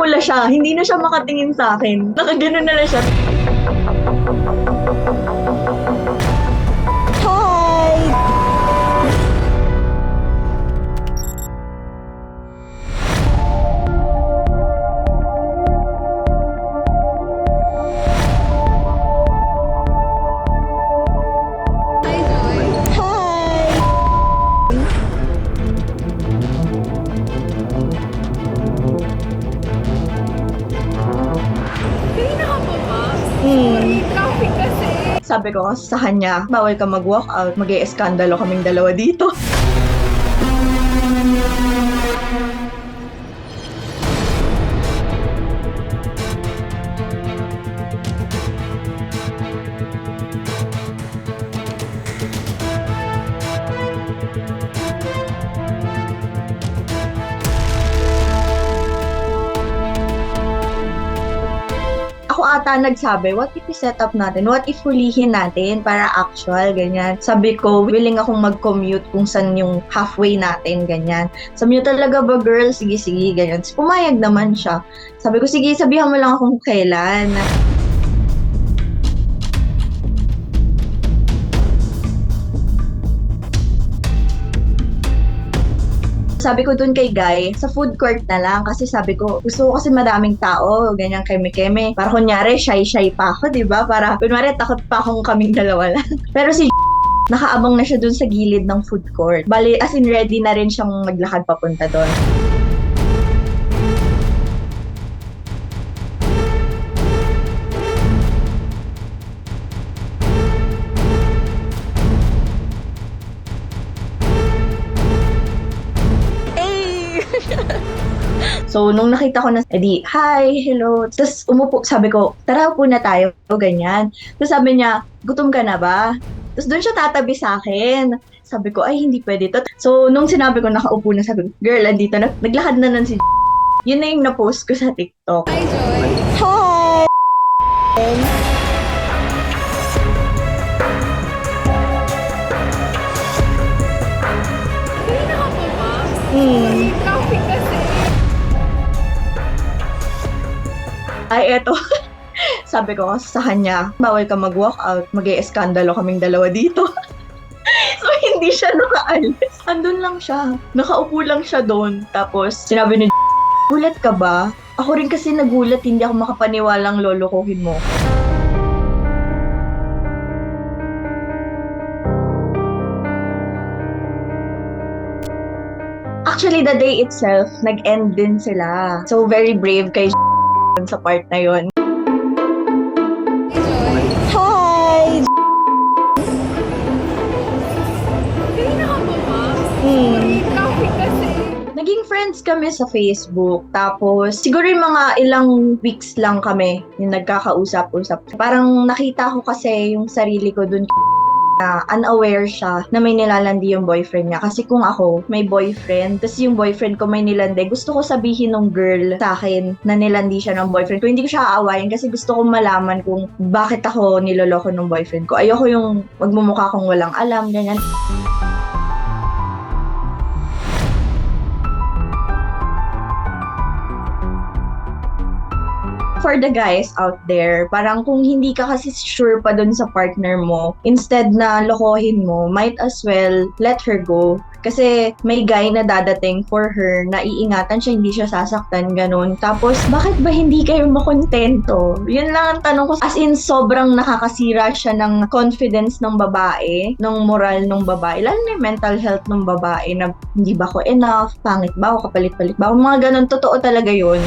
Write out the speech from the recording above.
pumula siya. Hindi na siya makatingin sa akin. Nakaganon na lang siya. Traffic kasi. Sabi ko kasi sa kanya, bawal ka mag-walk out. Mag-e-eskandalo kaming dalawa dito. Ako ata nagsabi, what if i-set up natin? What if hulihin natin para actual, ganyan. Sabi ko, willing akong mag-commute kung saan yung halfway natin, ganyan. Sabi niyo talaga ba, girl? Sige, sige, ganyan. Pumayag naman siya. Sabi ko, sige, sabihan mo lang akong kailan. Sabi ko dun kay Guy, sa food court na lang kasi sabi ko, gusto ko kasi madaming tao, ganyan keme-keme. Para kunyari, shy-shy pa ako, di ba? Para kunwari, takot pa akong kaming dalawa lang. Pero si nakaabang na siya dun sa gilid ng food court. Bali, as in ready na rin siyang maglakad papunta dun. So, nung nakita ko na, edi, hi, hello. Tapos, umupo, sabi ko, tara, upo na tayo, ganyan. Tapos sabi niya, gutom ka na ba? Tapos doon siya tatabi sa akin. Sabi ko, ay, hindi pwede to. So, nung sinabi ko, nakaupo na, sabi ko, girl, andito na, naglakad na nun si Yun na yung na-post ko sa TikTok. Hi, Joy. Hi! Kanina ka pa ba? Traffic kasi. Ay, eto. Sabi ko sa kanya, bawal ka mag-walk out. Mag-e-eskandalo kaming dalawa dito. So, hindi siya nakaalis. Andun lang siya. Nakaupo lang siya doon. Tapos, sinabi ni gulat ka ba? Ako rin kasi nagulat. Hindi ako makapaniwalang lolokohin mo. Actually, the day itself, nag-end din sila. So, very brave kay sa part na yon. Hi, Joy. Hi! Kanina ka pa ba? Traffic kasi. Naging friends kami sa Facebook. Tapos, siguro yung mga ilang weeks lang kami yung nagkakausap-usap. Parang nakita ko kasi yung sarili ko dun na unaware siya na may nilalandi yung boyfriend niya. Kasi kung ako, may boyfriend, tapos yung boyfriend ko may nilandi, gusto ko sabihin ng girl sa akin na nilandi siya ng boyfriend ko. Hindi ko siya aawayin kasi gusto ko malaman kung bakit ako niloloko ng boyfriend ko. Ayoko yung magmumukha kong walang alam, ganyan. For the guys out there, parang kung hindi ka kasi sure pa dun sa partner mo, instead na lokohin mo, might as well let her go. Kasi may guy na dadating for her, na iingatan siya, hindi siya sasaktan, ganun. Tapos, bakit ba hindi kayo makontento? Yun lang ang tanong ko. As in, sobrang nakakasira siya ng confidence ng babae, ng moral ng babae, lalo na yung mental health ng babae, na hindi ba ako enough, pangit ba ako, kapalit-palit ba ako, mga ganun, totoo talaga yun.